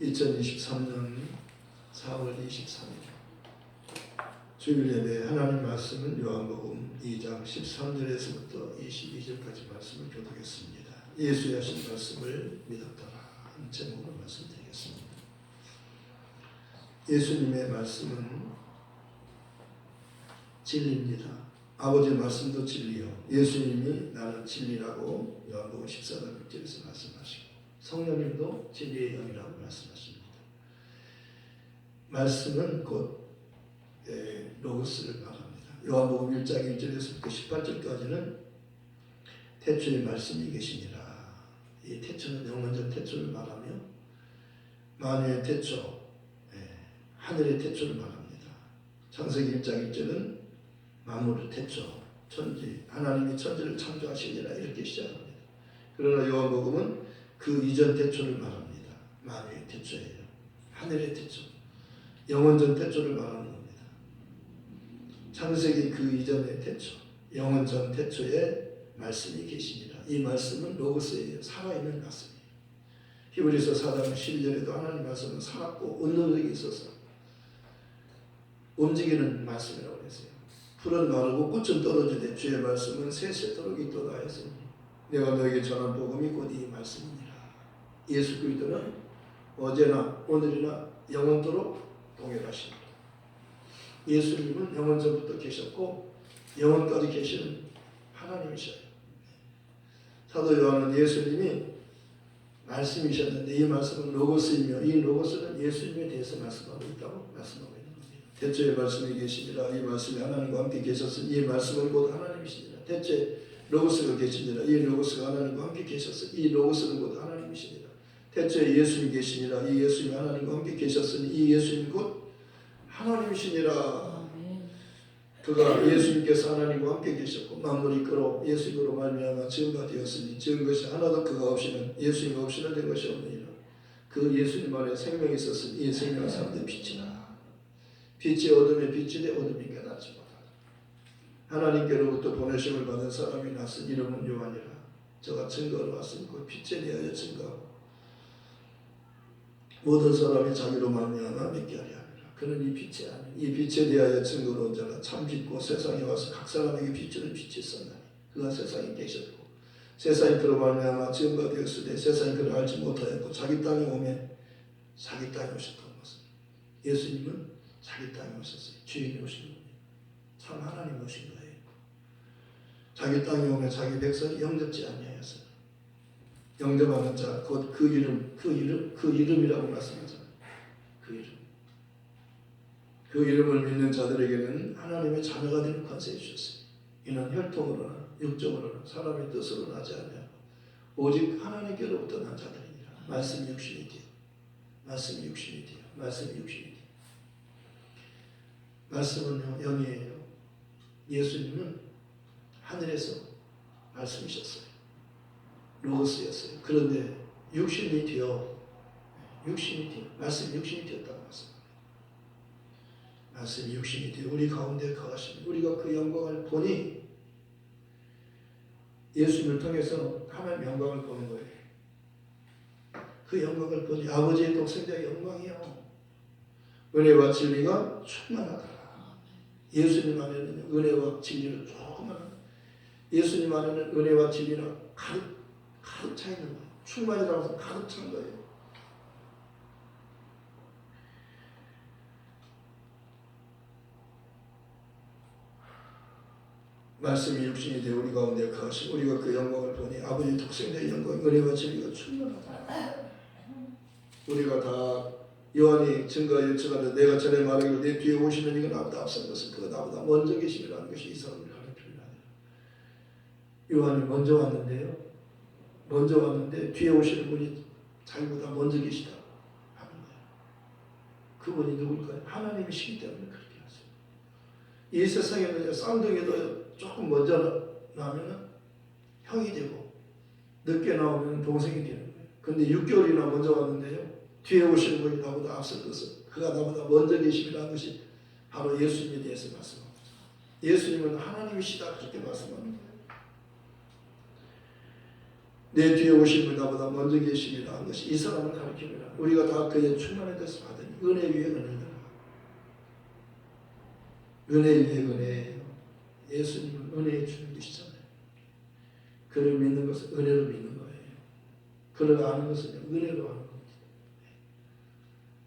2023년 4월 23일 주일 예배 하나님 말씀은 요한복음 2장 13절에서부터 22절까지 말씀을 교독했습니다. 예수의 하신 말씀을 믿었더라 하는 제목으로 말씀드리겠습니다. 예수님의 말씀은 진리입니다. 아버지의 말씀도 진리요. 예수님이 나는 진리라고 요한복음 14장 6절에서 말씀하시고 성령님도 진리의 영이라고 말씀하십니다. 말씀은 곧 로고스를 말합니다. 요한복음 1장 1절에서부터 18절까지는 태초에 말씀이 계시니라. 이 태초는 영원전 태초를 말하며 만유의 태초, 하늘의 태초를 말합니다. 창세기 1장 1절은 만물의 태초, 천지, 하나님이 천지를 창조하시니라 이렇게 시작합니다. 그러나 요한복음은 그 이전 태초를 말합니다. 만유의 태초예요. 하늘의 태초, 영원전 태초를 말하는 겁니다. 창세기 그 이전의 태초, 영원전 태초에 말씀이 계시니라. 이 말씀은 로고스예요. 살아있는 말씀이에요. 히브리서 4장 12절에도 하나님 말씀은 살았고 운동력이 있어서 움직이는 말씀이라고 했어요. 풀은 마르고 꽃은 떨어지되 주의 말씀은 세세토록 있도다 했으니 내가 너에게 전한 복음이 곧 이 말씀이니라. 예수 그리스도는 어제나 오늘이나 영원토록 동일하십니다. 예수님은 영원전부터 계셨고 영원까지 계시는 하나님이셔요. 사도 요한은 예수님이 말씀이셨는데 이 말씀은 로고스이며 이 로고스는 예수님에 대해서 말씀하고 있다고 말씀하고 있는 겁니다. 태초에 말씀이 계시니라. 이 말씀이 하나님과 함께 계셨으니 이 말씀은 곧 하나님이시니라. 태초에 로고스가 계시니라. 이 로고스가 하나님과 함께 계셨으니 이 로고스는 곧 하나님이시니라. 태초에 예수님이 계시니라. 이 예수님이 하나님과 함께 계셨으니 이 예수님이 곧 하나님이시니라. 그가 예수님께서 하나님과 함께 계셨고 만물이 그로 예수님으로 말미암아 지은 바 되었으니 지은 것이 하나도 그가 없이는 예수님 없이는 된 것이 없느니라. 그 예수님 안에 생명이 있었으니 이 생명은 사람들의 빛이라. 빛이 어둠에 빛이 되 어둠이 깨닫지 못하다. 하나님께로부터 보내심을 받은 사람이 났은 이름은 요한이라. 저가 증거로 왔으니 그 빛에 대하여 증거하고 모든 사람이 자기로 말미암아 믿게 하려 함이라. 그는 이 빛이 아니 이 빛에 대하여 증거로 온 자가 참 빛고 세상에 와서 각 사람에게 비추는 빛이 있었나니 그가 세상에 계셨고 세상이 그로 말미암아 지은 바 되었으되 세상이 그를 알지 못하였고 자기 땅에 오매 자기 땅에 오셨던 것은 예수님은 자기 땅에 오셨어요. 주인이 오신 겁니다. 참 하나님 오신 거예요. 자기 땅에 오매 자기 백성이 영접지 아니하였어요. 영접하는 자 곧 그 이름이라고 말씀하잖아요. 그 이름. 그 이름을 믿는 자들에게는 하나님의 자녀가 되는 권세를 주셨어요. 이는 혈통으로나 육적으로나 사람의 뜻으로 나지 아니하고 오직 하나님께로부터 난 자들이니라. 말씀이 육신이 되어 말씀이 육신이 되어 말씀이 육신이 되어 말씀은 영이에요. 예수님은 하늘에서 말씀이셨어요. 로고스였어요. 그런데 육신이 되어 말씀이 육신이 되었다고 말씀합니다. 말씀이 육신이 되어 우리 가운데 거하시니 우리가 그 영광을 보니 예수님을 통해서 하나님의 영광을 보는 거예요. 그 영광을 보니 아버지의 독생자의 영광이요. 은혜와 진리가 충만하더라. 예수님 안에는 은혜와 진리를 조금만 예수님 안에는 은혜와 진리는 가득 차 있는 거예요. 충만이라고 해서 가득 찬 거예요. 말씀이 육신이 되어 우리 가운데 거하시고 우리가 그 영광을 보니 아버지 독생자의 영광 은혜와 진리가 충만하다. 우리가 다 요한이 증거하여 증하되 내가 전에 말하기로 내 뒤에 오시는 이가 나보다 앞선 것은 그가 나보다 먼저 계심이라는 것이 이 사람을 가르칩니다. 요한이 먼저 왔는데요. 먼저 왔는데 뒤에 오시는 분이 자기보다 먼저 계시다 하는 거예요. 그분이 누굴까요? 하나님이시기 때문에 그렇게 하세요. 이 세상에는 쌍둥이도 조금 먼저 나오면 형이 되고 늦게 나오면 동생이 되는 거예요. 근데 6개월이나 먼저 왔는데요. 뒤에 오시는 분이 나보다 앞선 것은 그가 나보다 먼저 계심이라는 것이 바로 예수님에 대해서 말씀합니다. 예수님은 하나님이시다 그렇게 말씀합니다. 내 뒤에 오신 분 나보다 먼저 계십니다 한 것이 이 사람을 가리킵니다. 우리가 다 그의 충만의 뜻을 받으니 은혜 위에 은혜다. 은혜 위에 은혜예요. 예수님은 은혜의 주님이시잖아요. 그를 믿는 것은 은혜로 믿는 거예요. 그를 아는 것은 은혜로 아는 겁니다.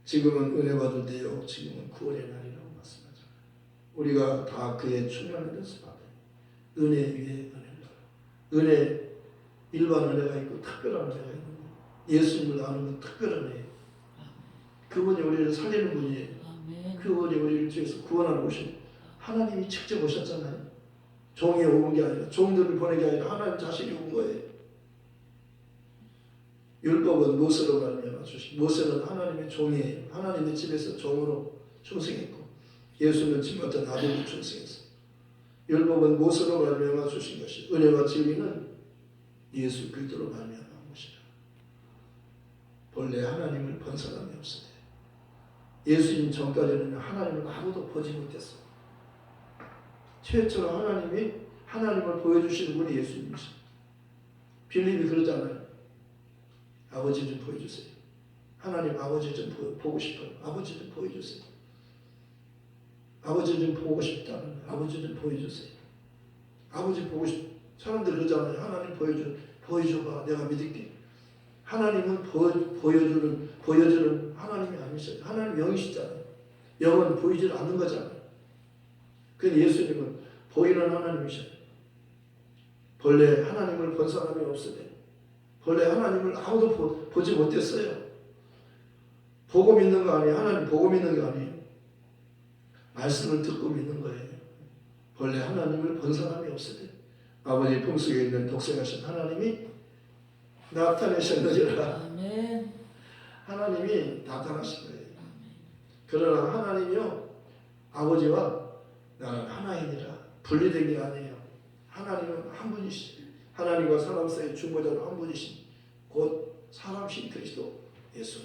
지금은 은혜 받을 때요. 지금은 구원의 날이라고 말씀하죠. 우리가 다 그의 충만의 뜻을 받아요. 은혜 위에 은혜다. 은혜 일반 은혜가 있고 특별한 은혜가 있는 거예요. 예수님을 아는 건 특별한 은혜예요. 그분이 우리를 살리는 분이에요. 그분이 우리를 주에서 구원하러 오신 하나님이 직접 오셨잖아요. 종이 온 게 아니라 종들을 보낸 게 아니라 하나님 자신이 온 거예요. 율법은 모세로 말미암아 주신 모세는 하나님의 종이에요. 하나님의 집에서 종으로 충성했고 예수는 집 같은 아들로 충성했어요. 율법은 모세로 말미암아 주신 것이 은혜와 진리는 예수 그리스도로 말미암아 것이라. 본래 하나님을 본 사람이 없으되 예수님 전까지는 하나님을 아무도 보지 못했어요. 최초로 하나님이 하나님을 보여주시는 분이 예수님이시죠. 빌립이 그러잖아요. 아버지 좀 보여주세요. 하나님 아버지 좀 보고 싶어요. 아버지 좀 보여주세요. 아버지 좀 보고 싶다는 아버지 좀 보여주세요. 아버지 보고 싶. 사람들 그러잖아요. 하나님 보여줘봐. 내가 믿을게. 하나님은 보여주는 하나님이 아니셔요. 하나님 영이시잖아요. 영은 보이질 않는 거잖아요. 그 예수님은 보이는 하나님이셔요. 본래 하나님을 본 사람이 없으되 본래 하나님을 아무도 보지 못했어요. 보고 믿는 거 아니에요. 하나님 보고 믿는 거 아니에요. 말씀을 듣고 믿는 거예요. 본래 하나님을 본 사람이 없으되 아버지 품속에 있는 독생하신 하나님이 나타내셨느니라. 아멘. 하나님이 나타나신 거예요. 그러나 하나님이요 아버지와 나는 하나이니라 분리된 게 아니에요. 하나님은 한 분이시죠. 하나님과 사람 사이의 중보자는 한 분이신 곧 사람신 그리스도 예수.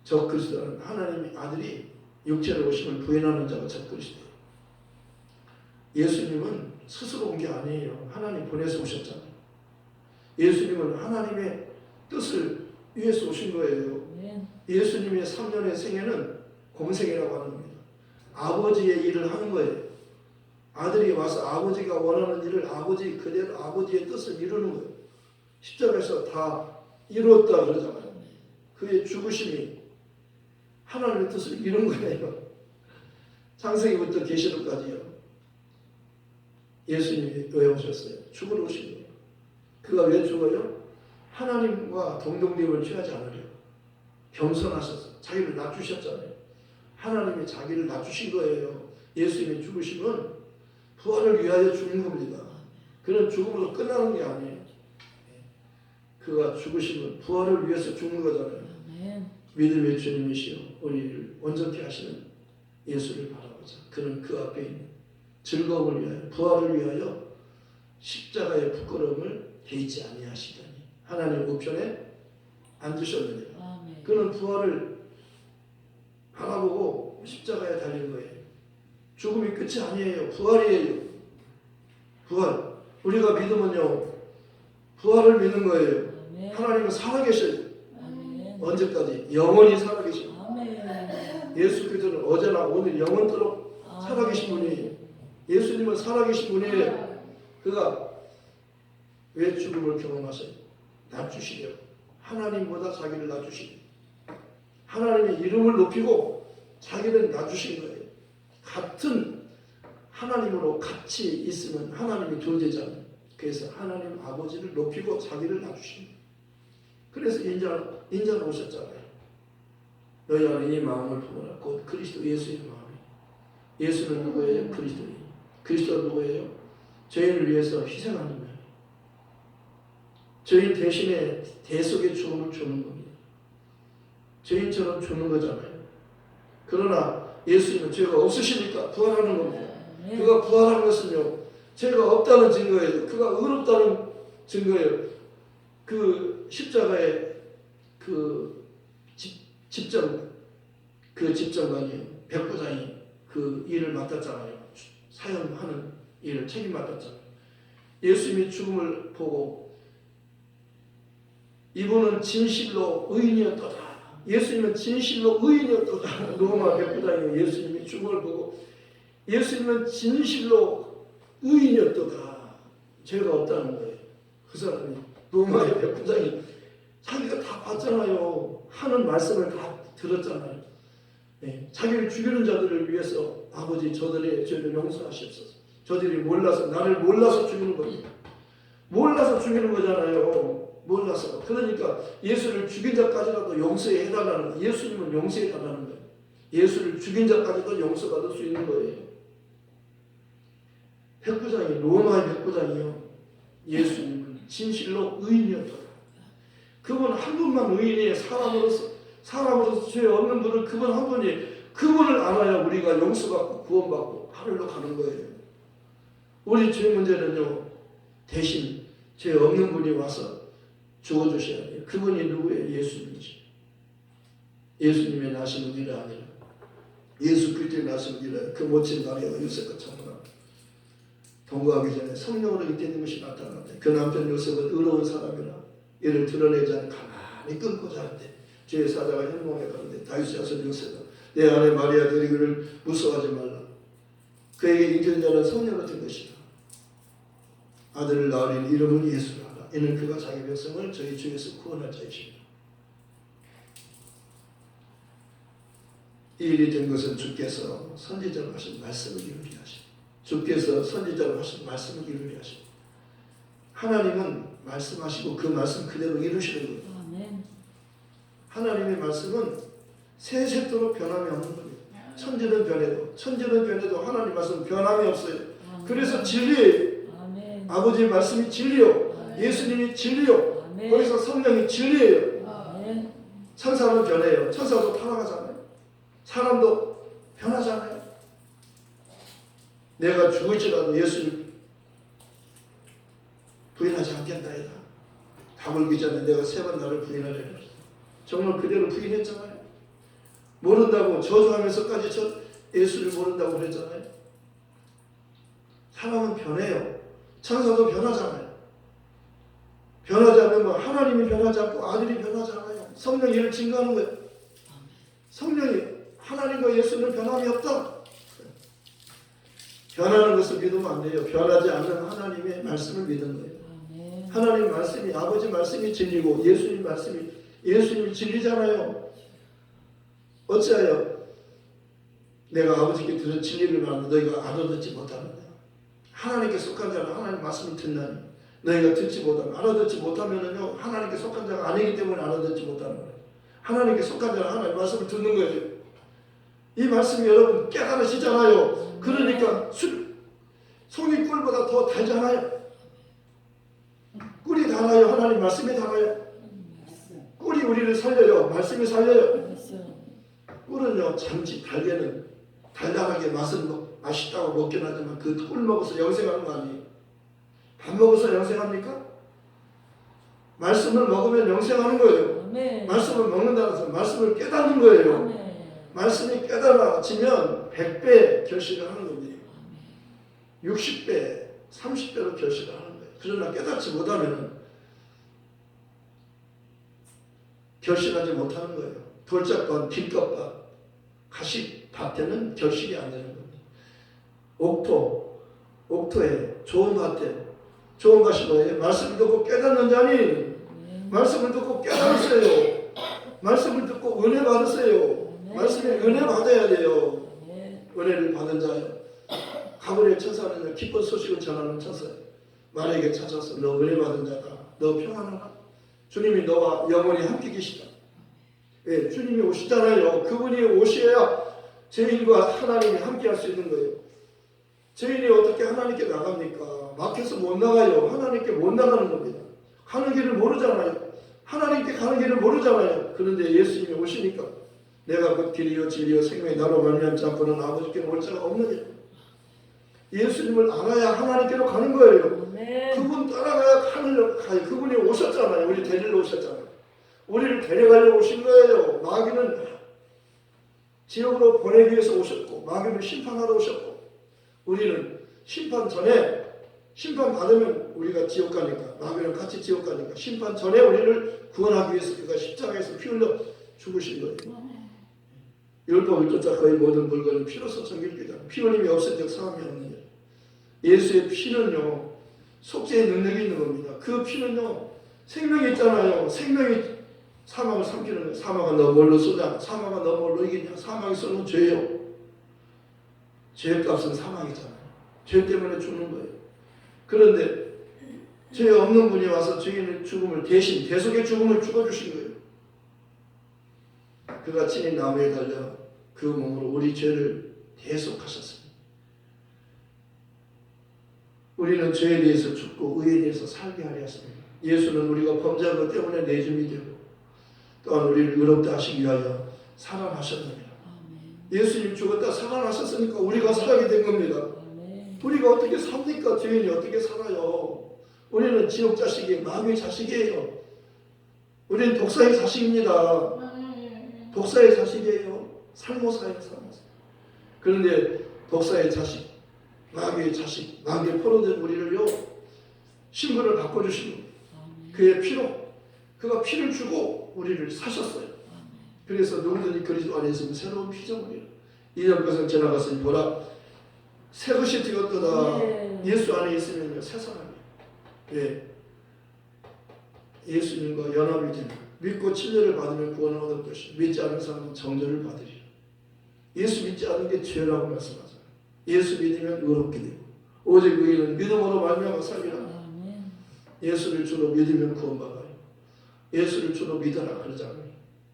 저 그리스도는 하나님의 아들이 육체로 오심을 부인하는 자가 저 그리스도예요. 예수님은 스스로 온 게 아니에요. 하나님 보내서 오셨잖아요. 예수님은 하나님의 뜻을 위해서 오신 거예요. 예수님의 3년의 생애는 공생이라고 하는 겁니다. 아버지의 일을 하는 거예요. 아들이 와서 아버지가 원하는 일을 아버지 그대로 아버지의 뜻을 이루는 거예요. 십자가에서 다 이루었다 그러잖아요. 그의 죽으심이 하나님의 뜻을 이룬 거예요. 창세기부터 계시록까지요. 예수님이 왜 오셨어요? 죽으러 오신 거예요. 그가 왜 죽어요? 하나님과 동등됨을 취하지 않으려 겸손하셔서 자기를 낮추셨잖아요. 하나님이 자기를 낮추신 거예요. 예수님의 죽으심은 부활을 위하여 죽는 겁니다. 그런 죽음으로 끝나는 게 아니에요. 그가 죽으심은 부활을 위해서 죽는 거잖아요. 믿음의 주님이시여 우리를 온전케 하시는 예수를 바라보자. 그는 그 앞에 있는 즐거움을 위하여 부활을 위하여 십자가의 부끄러움을 개의치 아니하시더니 하나님 우편에 앉으셨느니라. 그는 부활을 바라보고 십자가에 달린 거예요. 죽음이 끝이 아니에요. 부활이에요. 부활. 우리가 믿으면요 부활을 믿는 거예요. 하나님은 살아계셔요. 언제까지? 영원히 살아계십니다. 예수 그리스도는 어제나 오늘 영원토록 살아계신 분이에요. 예수님은 살아계신 분이에요. 그가 왜 죽음을 경험하셔요? 낮추시려. 하나님보다 자기를 낮추시려. 하나님의 이름을 높이고 자기를 낮추신 거예요. 같은 하나님으로 같이 있으면 하나님이 존재잖아요. 그래서 하나님 아버지를 높이고 자기를 낮추신 거예요. 그래서 인자로 오셨잖아요. 너희 안에 이 마음을 품어라. 곧 그리스도 예수의 마음이. 예수는 누구예요? 그리스도예요. 그리스도는 누구예요? 죄인을 위해서 희생하는 거예요. 죄인 대신에 대속의 죽음을 주는 겁니다. 죄인처럼 죽는 거잖아요. 그러나 예수님은 죄가 없으시니까 부활하는 겁니다. 그가 부활하는 것은요 죄가 없다는 증거예요. 그가 의롭다는 증거예요. 그 십자가의 그 집정관이 백부장이 그 일을 맡았잖아요. 사형하는 일을 책임 맡았잖아요. 예수님이 죽음을 보고 이분은 진실로 의인이었도다. 예수님은 진실로 의인이었도다. 로마 백부장이 예수님이 죽음을 보고 예수님은 진실로 의인이었도다. 죄가 없다는 거예요. 그 사람이 로마의 백부장이 자기가 다 봤잖아요. 하는 말씀을 다 들었잖아요. 네. 자기를 죽이는 자들을 위해서 아버지 저들의 죄를 용서하시옵소서. 저들이 몰라서 나를 몰라서 죽이는 겁니다. 몰라서 죽이는 거잖아요. 몰라서. 그러니까 예수를 죽인 자까지라도 용서해 해달라는 거예요. 예수님은 용서해 달라는 거예요. 예수를 죽인 자까지도 용서받을 수 있는 거예요. 백부장이 로마의 백부장이요. 예수님은 진실로 의인이었다. 그분 한 분만 의인이에요. 사람으로서 죄 없는 분은 그분 한 분이 그분을 알아야 우리가 용서받고 구원받고 하늘로 가는 거예요. 우리 죄 문제는요. 대신 죄 없는 분이 와서 죽어주셔야 돼요. 그분이 누구예요? 예수님이지. 예수님의 나신 의가 아니라 예수 그리스도의 나신 의라 그 모친 마리아가 요셉과 참으라 동거하기 전에 성령으로 잇대는 것이 나타났대. 그 남편 요셉은 의로운 사람이라 이를 드러내지 않고 가만히 끊고자 하는데 죄의 사자가 혈몽에 가는데 다윗의 아들 요셉아 내 아내 마리아 데리기를 무서워하지 말라. 그에게 인기는 자는 성령으로 된 것이다. 아들을 낳으리니 이름은 예수라 하라. 이는 그가 자기 백성을 저희 주에서 구원할 자이십니다. 이 일이 된 것은 주께서 선지자로 하신 말씀을 이루게 하십니다. 주께서 선지자로 하신 말씀을 이루게 하십니다. 하나님은 말씀하시고 그 말씀 그대로 이루시는 거예요. 하나님의 말씀은 세세토록 변함이 없는 겁니다. 천지는 변해도 하나님 말씀은 변함이 없어요. 그래서 진리예요. 아버지의 말씀이 진리요. 예수님이 진리요. 거기서 성령이 진리예요. 천사는 변해요. 천사도 타락하잖아요. 사람도 변하잖아요. 내가 죽을지라도 예수님 부인하지 않겠나이다. 다물기 전에 내가 3번 나를 부인하려고 정말 그대로 부인했잖아요. 모른다고 저주하면서까지 예수를 모른다고 그랬잖아요. 사람은 변해요. 천사도 변하잖아요. 변하지 않는 건 하나님이 변하지 않고 아들이 변하지 않아요. 성령이 이를 증거하는 거예요. 성령이 하나님과 예수는 변함이 없다. 변하는 것을 믿으면 안 돼요. 변하지 않는 하나님의 말씀을 믿는 거예요. 하나님 말씀이 아버지 말씀이 진리고 예수님 말씀이 예수님이 진리잖아요. 어찌하여 내가 아버지께 들은 진리를 말하는데 너희가 알아듣지 못하느냐. 하나님께 속한 자는 하나님 말씀을 듣나니 너희가 듣지 못하면 알아듣지 못하면은요 하나님께 속한 자가 아니기 때문에 알아듣지 못하는 거예요. 하나님께 속한 자는 하나님 말씀을 듣는 거예요. 이 말씀이 여러분 깨달으시잖아요. 그러니까 송이 꿀보다 더 달잖아요. 꿀이 달아요. 하나님 말씀이 달아요. 꿀이 우리를 살려요. 말씀이 살려요. 꿀은요 잠시 달게는 달달하게 맛있다고 먹긴 하지만 그 꿀 먹어서 영생하는 거 아니에요. 밥 먹어서 영생합니까? 말씀을 먹으면 영생하는 거예요. 말씀을 먹는다는 것은 말씀을 깨닫는 거예요. 말씀이 깨달아지면 100배 결실을 하는 겁니다. 60배, 30배로 결실을 하는 거예요. 그러나 깨닫지 못하면 결실하지 못하는 거예요. 돌짝밭, 길것밭, 가시밭에는 결실이 안 되는 겁니다. 옥토에 좋은 밭에 좋은 것이 뭐예요? 말씀을 듣고 깨닫는 자니 말씀을 듣고 깨달으세요. 말씀을 듣고 은혜 받으세요. 말씀에 은혜 받아야 돼요. 은혜를 받은 자요. 가브리엘 천사는 기쁜 소식을 전하는 천사예요. 마리아에게 찾아서 너 은혜 받은 자다. 너 평안하나? 주님이 너와 영원히 함께 계시다. 예, 주님이 오시잖아요. 그분이 오셔야 죄인과 하나님이 함께 할 수 있는 거예요. 죄인이 어떻게 하나님께 나갑니까? 막혀서 못 나가요. 하나님께 못 나가는 겁니다. 가는 길을 모르잖아요. 하나님께 가는 길을 모르잖아요. 그런데 예수님이 오시니까 내가 그 길이요 진리요 생명이 나로 말미암지 않고는 아버지께로 올 자가 없느니라. 예수님을 알아야 하나님께로 가는 거예요. 그분 따라가야 하늘로 가요. 그분이 오셨잖아요. 우리 데리러 오셨잖아요. 우리를 데려가려고 오신 거예요. 마귀는 지옥으로 보내기 위해서 오셨고 마귀는 심판하러 오셨고 우리는 심판 전에 심판 받으면 우리가 지옥 가니까, 마귀랑 같이 지옥 가니까 심판 전에 우리를 구원하기 위해서 그가 십자가에서 피 흘려 죽으신 거예요. 율법을 쫓아 거의 모든 물건이 피로써 정결되다. 피 흘림이 없을 적 사함이 없는 일. 예수의 피는요 속죄의 능력이 있는 겁니다. 그 피는요 생명이 있잖아요. 생명이 사망을 삼키는 거예요. 사망은 너 뭘로 쏘냐? 사망은 너 뭘로 이기냐? 사망이 쏘는 죄요. 죄의 값은 사망이잖아요. 죄 때문에 죽는 거예요. 그런데 죄 없는 분이 와서 죄인의 죽음을 대신 대속의 죽음을 죽어주신 거예요. 그가 친히 나무에 달려 그 몸으로 우리 죄를 대속하셨습니다. 우리는 죄에 대해서 죽고 의에 대해서 살게 하려 했습니다. 예수는 우리가 범죄한 것 때문에 내줌이 되고 또한 우리를 의롭다 하시기 위하여 살아나셨느니라. 예수님 죽었다 살아나셨으니까 우리가 살게 된 겁니다. 우리가 어떻게 삽니까? 죄인이 어떻게 살아요? 우리는 지옥 자식이에요. 마귀의 자식이에요. 우리는 독사의 자식입니다. 독사의 자식이에요. 살모사예요. 살모사. 그런데 독사의 자식, 마귀의 자식, 마귀의 포로된 우리를요 신분을 바꿔주시고 그의 피로, 그가 피를 주고 우리를 사셨어요. 그래서 누구든지 그리스도 안에 있으면 새로운 피조물이라. 이전 것은 지나갔으니 보라 새 것이 되었도다. 예수 안에 있으면 새 사람이에요. 예. 예수님과 연합이 되면 믿고 진리를 받으면 구원을 얻을 것이고 믿지 않는 사람은 정죄를 받으리라. 예수 믿지 않는 게 죄라고 말씀하잖아요. 예수 믿으면 의롭게 되고 오직 의인은 믿음으로 말미암아 살리라. 예수를 주로 믿으면 구원받아요. 예수를 주로 믿어라 그러잖아요.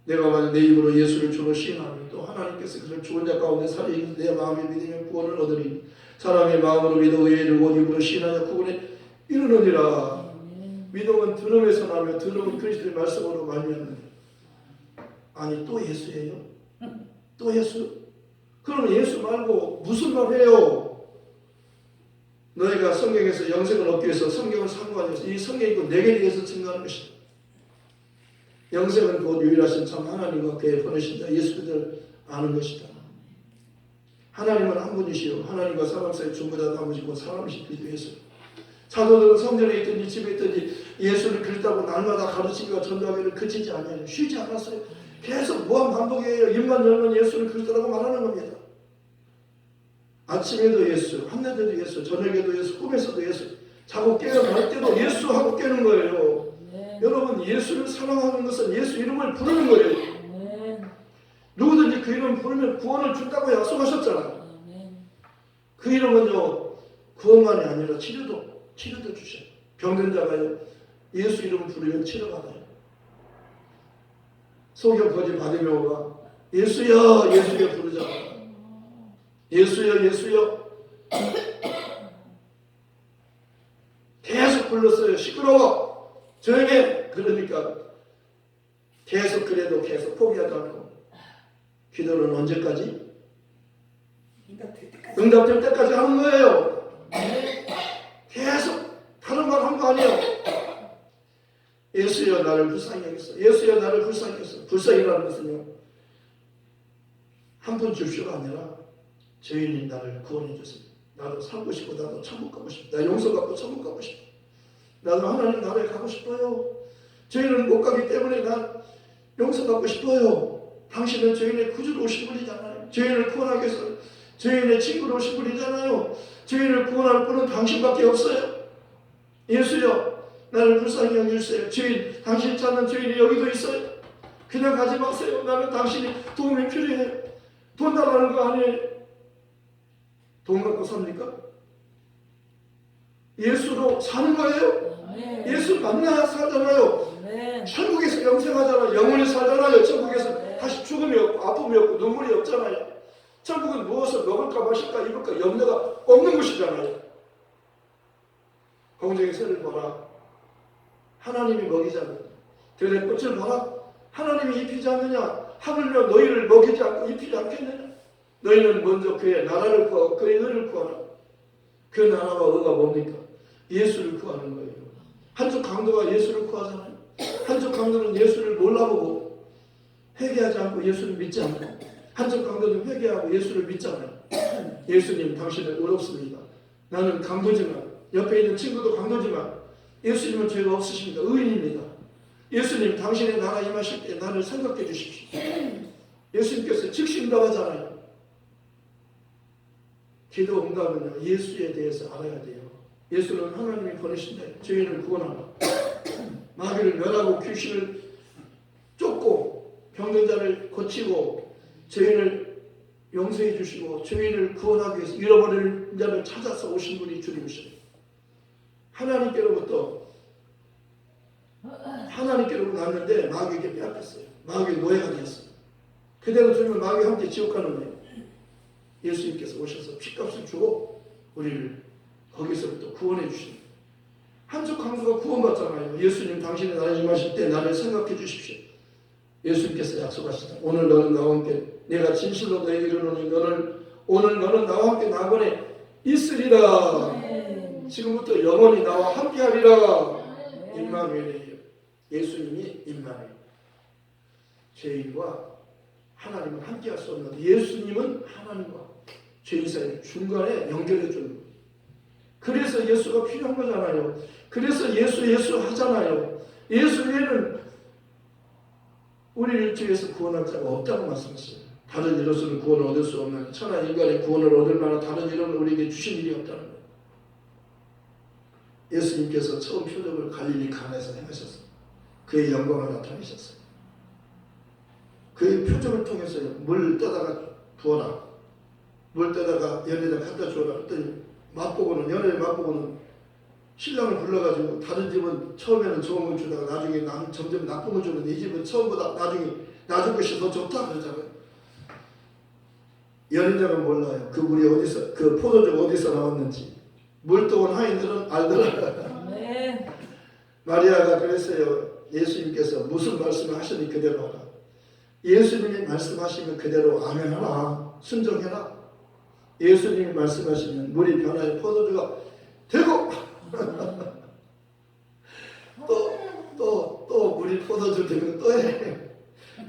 내가 만약 내 입으로 예수를 주로 시인하면 또 하나님께서 그를 죽은 자 가운데 살리는 내 마음에 믿으면 구원을 얻으리니 사람의 마음으로 믿어 의에 이르고 입으로 시인하여 구원에 이르느니라. 믿음은 들음에서 나며 들음은 그리스도의 말씀으로 말미암느니라. 아니 또 예수예요? 또 예수? 그러면 예수 말고 무슨 말 해요? 너희가 성경에서 영생을 얻기 위해서 성경을 상고하면서 이 성경이 곧 내게 대해서 증거하는 것이다. 영생은 곧 유일하신 참 하나님과 그의 보내신 자 예수 그리스도를 아는 것이다. 하나님은 한 분이시요 하나님과 사람 사이 중보자 나머지고 사람이신 그리스도 예수. 사도들은 성전에 있든지 집에 있든지 예수를 그리스도라고 날마다 가르치기와 전도하기를 그치지 않아요. 쉬지 않았어요. 계속 무한 반복이에요. 입만 열면 예수를 그리스도라고 말하는 겁니다. 아침에도 예수, 한낮에도 예수, 저녁에도 예수, 꿈에서도 예수, 자고 깨어날 때도 예수하고 깨는 거예요. 여러분 예수를 사랑하는 것은 예수 이름을 부르는 거예요. 누구든지 그 이름 부르면 구원을 준다고 약속하셨잖아요. 그 이름은요 구원만이 아니라 치료도 주셔요. 병든 자가요 예수 이름 부르면 치료받아요. 소경 거지 바디메오가 예수여 예수여 부르잖아요. 예수여 예수여 계속 불렀어요. 시끄러워 조용해. 그러니까 계속 그래도 계속 포기하지 않고 기도는 언제까지? 응답될 때까지 하는 거예요. 계속 다른 말 한 거 아니에요. 예수여 나를 불쌍히 여겼어. 예수여 나를 불쌍히 여겼어. 불쌍히라는 것은요 한 푼 줍쇼가 아니라 죄인이 나를 구원해 줬습니다. 나도 살고 싶고 나도 천국 가고 싶다. 나 용서받고 천국 가고 싶다. 나도 하나님 나라에 가고 싶어요. 죄인은 못 가기 때문에 난 용서받고 싶어요. 당신은 죄인의 구주로 오신 분이잖아요. 죄인을 구원하기 위해서 죄인의 친구로 오신 분이잖아요. 죄인을 구원할 분은 당신밖에 없어요. 예수여 나를 불쌍히 여기주세요. 죄인 당신 찾는 죄인이 여기도 있어요. 그냥 가지 마세요. 나는 당신이 도움이 필요해요. 돈 달라는 거 아니에요. 돈 갖고 삽니까? 예수로 사는 거예요. 예수 만나야 살잖아요. 천국에서 영생하잖아요. 영원히 살잖아요. 천국에서 다시 죽음이 없고 아픔이 없고 눈물이 없잖아요. 천국은 무엇을 먹을까 마실까 입을까 염려가 없는 곳이잖아요. 공중의 새를 보라. 하나님이 먹이잖아요. 들의 꽃을 보라. 하나님이 입히지 않느냐. 하물며 너희를 먹이지 않고 입히지 않겠느냐. 너희는 먼저 그의 나라를 구하고 그의 의를 구하라. 그 나라와 의가 뭡니까? 예수를 구하는 거예요. 한쪽 강도가 예수를 구하잖아요. 한쪽 강도는 예수를 몰라보고 회개하지 않고 예수를 믿지 않고 한쪽 강도는 회개하고 예수를 믿잖아요. 예수님 당신은 의롭습니다. 나는 강도지만 옆에 있는 친구도 강도지만 예수님은 죄가 없으십니다. 의인입니다. 예수님 당신의 나라 임하실 때 나를 생각해 주십시오. 예수님께서 즉시 응답하잖아요. 기도 응답은요, 예수에 대해서 알아야 돼요. 예수는 하나님이 보내신다. 죄인을 구원하라. 마귀를 멸하고 귀신을 쫓고 병든 자를 고치고 죄인을 용서해 주시고 죄인을 구원하기 위해서 잃어버린 자를 찾아서 오신 분이 주님이십니다. 하나님께로부터 났는데 마귀에게 빼앗겼어요. 마귀의 노예가 되었어요. 그대로 두면 마귀와 함께 지옥 가는 거예요. 예수님께서 오셔서 핏값을 주고 우리를 거기서부터 구원해 주십니다. 한쪽 강도가 구원받잖아요. 예수님 당신의 나라 임하실 때 나를 생각해 주십시오. 예수님께서 약속하시다. 오늘 너는 나와 함께 내가 진실로 너에게 이르노니 오늘 너는 나와 함께 낙원에 있으리라. 지금부터 영원히 나와 함께 하리라. 임마누엘이에요. 예수님이 임마누엘. 죄인과 하나님은 함께 할 수 없는데 예수님은 하나님과 죄인 사이 중간에 연결해 주는 거예요. 그래서 예수가 필요한 거잖아요. 그래서 예수 하잖아요. 예수 외에는 우리를 주에서 구원할 자가 없다고 말씀하셨어요. 다른 이로서는 구원을 얻을 수 없는 천하 인간의 구원을 얻을 만한 다른 이름을 우리에게 주신 일이 없다는 거예요. 예수님께서 처음 표적을 갈릴리 가나에서 행하셨어요. 그의 영광을 나타내셨어요. 그의 표적을 통해서요. 물 떠다가 부어라. 물 떠다가 연애장 갖다 주어라. 그랬더니 연애를 맛보고는 신랑을 불러가지고 다른 집은 처음에는 좋은 걸 주다가 나중에 점점 나쁜 걸 주는데 이 집은 처음보다 나중에 나중 것이 더 좋다 그러잖아요. 연인장은 몰라요. 그 물이 어디서, 그 포도주가 어디서 나왔는지. 물떠온 하인들은 알더라. 네. 마리아가 그랬어요. 예수님께서 무슨 말씀을 하시니 그대로 하라. 예수님이 말씀하시면 그대로 아멘하라. 순종해라. 예수님이 말씀하시면 물이 변하여 포도주가 되고 또 물이 포도주 되면 또 해.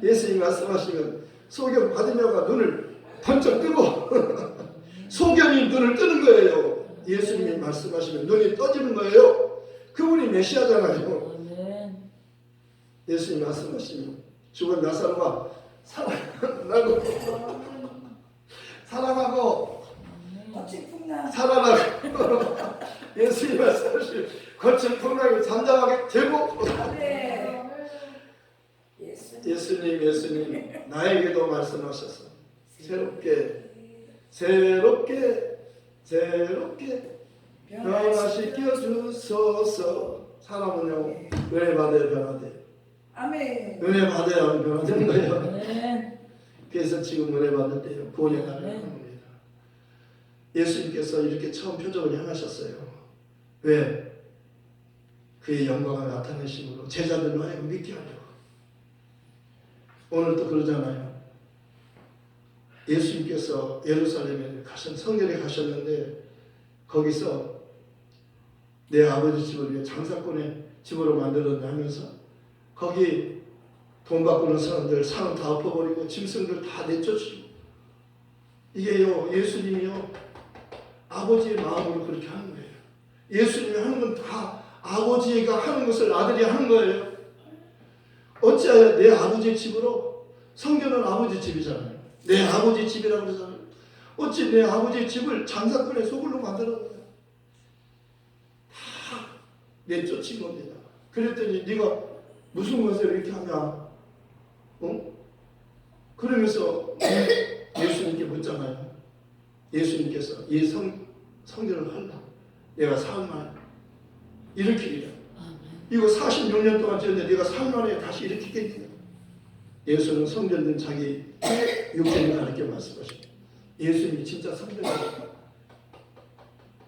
예수님이 말씀하시면 소견 받으며가 눈을 번쩍 뜨고 소견이 눈을 뜨는 거예요. 예수님이 말씀하시면 눈이 떠지는 거예요. 그분이 메시아잖아요. 예수님이 말씀하시면 죽은 나사로가 살아나고 살아나고 예수님이 말씀하시면 거친 풍랑이 잠잠하게 되고 예수님 나에게도 말씀하셔서 새롭게 변화시켜 주소서. 사람은요 은혜 받아야 변화돼. 아멘. 은혜 받아야 변화되는 거예요. 그래서 지금 은혜 받을 때요 구원의 날을 합니다. 예수님께서 이렇게 처음 표적을 행하셨어요. 왜? 그의 영광을 나타내심으로 제자들로 하여금 믿게 하려고. 오늘도 그러잖아요. 예수님께서 예루살렘에 성전에 가셨는데 거기서 내 아버지 집을 위해 장사꾼의 집으로 만들었냐면서 거기 돈 바꾸는 사람들 상 다 엎어버리고 짐승들 다 내쫓으시고 이게요 예수님이요 아버지의 마음으로 그렇게 하는 거예요. 예수님이 하는 건 다 아버지가 하는 것을 아들이 하는 거예요. 어찌하여 내 아버지 집으로 성전은 아버지 집이잖아요. 내 아버지 집이라고 그러잖아요. 어찌 내 아버지 집을 장사꾼의 소굴로 만들었느냐. 다 내쫓은 겁니다. 그랬더니 네가 무슨 것을 이렇게 하냐. 그러면서 예수님께 묻잖아요. 예수님께서 이 성전을 할라. 내가 사흘 만에 일으키리라. 이거 46년 동안 지었는데 내가 사흘 만에 다시 일으키겠느냐. 예수는 성전된 자기 육체를 가르쳐 말씀하십니다. 예수님이 진짜 성전이에요.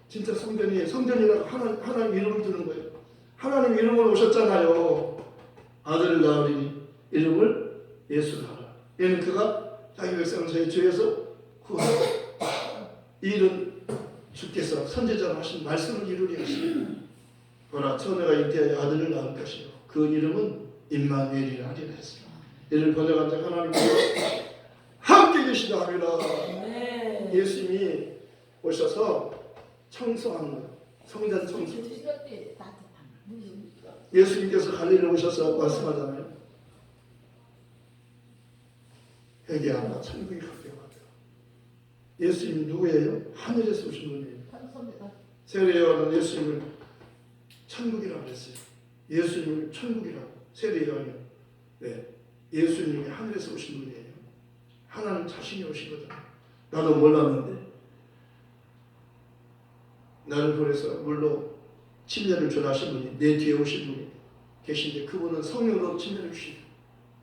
진짜 성전이에요. 성전이라고 하나님 이름을 두는 거예요. 하나님 이름으로 오셨잖아요. 아들을 낳으리니 이름을 예수라 하라. 얘는 그가 자기 백성을 저희 죄에서 구하라. 이 일은 주께서 선지자로 하신 말씀을 이루리 하시니 보라 처녀가 잉태하여 아들을 낳을 것이요 그 이름은 임마누엘이라 하리라 했습니다. 이를 번역한 자 하나님과 함께 계시다 하리라. 예수님이 오셔서 청소하는 것, 성전 청소. 예수님께서 갈릴리에 오셔서 말씀하잖아요. 회개하라 천국이 가까워졌다. 예수님 누구예요? 하늘에서 오신 분이에요. 세례 요한은 예수님을 천국이라고 했어요. 예수님을 천국이라고. 세례 요한이요. 네. 예수님이 하늘에서 오신 분이에요. 하나님 자신이 오신 거잖아요. 나도 몰랐는데 나를 보내서 물로 침례를 전하신 분이 내 뒤에 오신 분이 계신데 그분은 성령으로 침례를 주시다.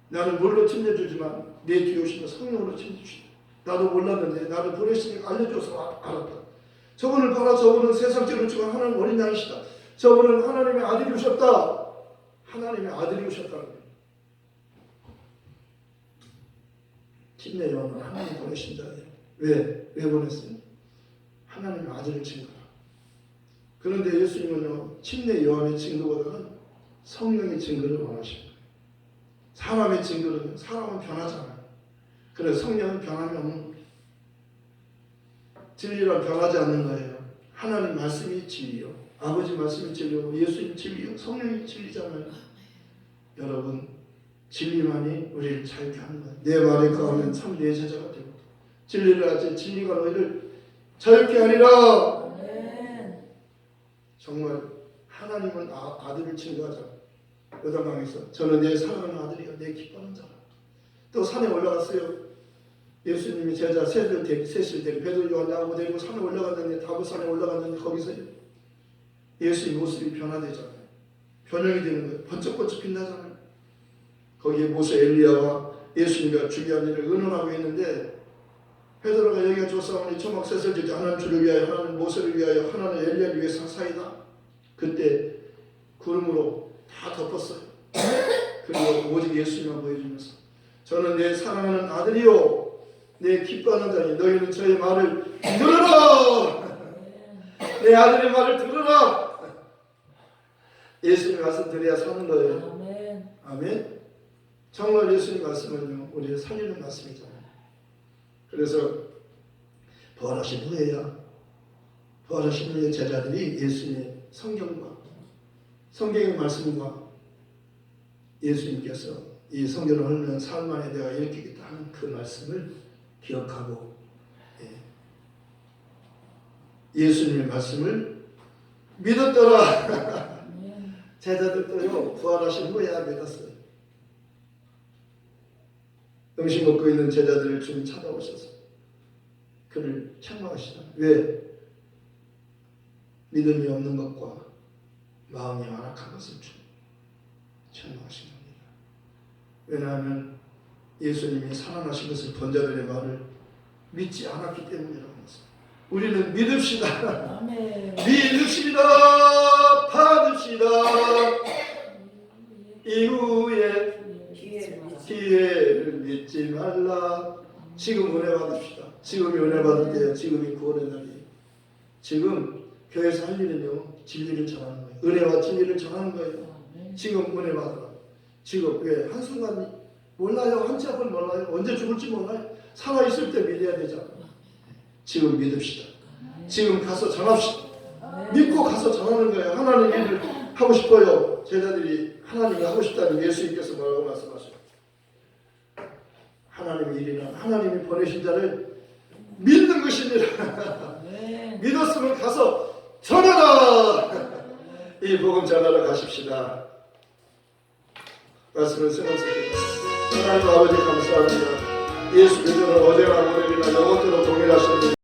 나는 물로 침례 주지만 내 뒤에 오신 분 성령으로 침례 주시다. 나도 몰랐는데 나를 보내시니까 알려줘서 알았다. 저분을 봐라. 저분은 세상적으로 지금 하나님 어린 양이시다. 저분은 하나님의 아들이 오셨다. 하나님의 아들이 오셨다는 거예요. 침례 요한은 하나님 보내신 자예요. 왜 보냈어요? 하나님의 아들을 증거라. 그런데 예수님은요, 침례 요한의 증거보다는 성령의 증거를 원하십니다. 사람의 증거는 사람은 변하잖아요. 그래서 성령은 변함이 없는 거예요. 진리란 변하지 않는 거예요. 하나님 말씀이 진리요, 아버지 말씀이 진리요, 예수님 진리요, 성령이 진리잖아요. 여러분, 진리만이 우리를 자유케 하는 거예요. 내 말에 거하면 참 내 제자가 되고 진리를 알지 진리가 너희를 자유케 하리라. 정말 하나님은 아들을 증거하잖아요. 요단강에서 저는 내 사랑하는 아들이요 내 기뻐하는 자라. 또 산에 올라갔어요. 예수님이 제자 셋을 데리고 베드로 요한 야고보 데리고 산에 올라갔는데 다보산에 올라갔는데 거기서 예수의 모습이 변화되잖아요. 변형이 되는 거예요. 번쩍번쩍 빛나잖아요. 거기에 모세 엘리야와 예수님과 중요한 일을 의논하고 있는데 베드로가 여기가 조사오니 초막셋을 지지 하나는 주를 위하여 하나는 모세를 위하여 하나는 엘리야를 위해서 사이다. 그때 구름으로 다 덮었어요. 그리고 오직 예수님만 보여주면서 저는 내 사랑하는 아들이요 내 기뻐하는 자니 너희는 저의 말을 들으라. 내 아들의 말을 들으라. 예수님 말씀 드려야 사는 거예요. 아멘. 아멘. 정말 예수님 말씀은요 우리를 살리는 말씀이잖아요. 그래서 부활하신 후에야 부활하신 후에 제자들이 예수님의 성경과 성경의 말씀과 예수님께서 이 성경을 흘리는 삶 안에 내가 일으키겠다 하는 그 말씀을 기억하고 예수님의 말씀을 믿었더라. 제자들도요 부활하신 후에야 믿었어요. 음식 먹고 있는 제자들을 주님 찾아오셔서 그를 책망하시다. 왜? 믿음이 없는 것과 마음이 완악한 것을 책망하신 겁니다. 왜냐하면 예수님이 살아나신 것을 본 자들의 말을 믿지 않았기 때문이라고 했습니다. 우리는 믿읍시다. 아멘. 믿읍시다. 받읍시다. 이후에 기회를 믿지 말라. 지금 은혜 받읍시다. 지금이 은혜 받을 때예요. 지금이 구원의 날이에요. 지금 교회에서 할 일은요 진리를 전하는 거예요. 은혜와 진리를 전하는 거예요. 지금 은혜 받으라. 지금 왜 한순간 몰라요. 한치 앞을 몰라요. 언제 죽을지 몰라요. 살아있을 때 믿어야 되잖아요. 지금 믿읍시다. 지금 가서 전합시다. 믿고 가서 전하는 거예요. 하나님 일을 하고 싶어요. 제자들이 하나님이 하고 싶다는 예수님께서 뭐라고 말씀하셔요? 하나님의 일이란 하나님이 보내신 자를 믿는 것이니라. 믿었으면 가서 전하라. 이 복음 전하러 가십시다. 말씀을 쓰면서 하나님 아버지 감사합니다. 예수 그리스도는 어제나 오늘이나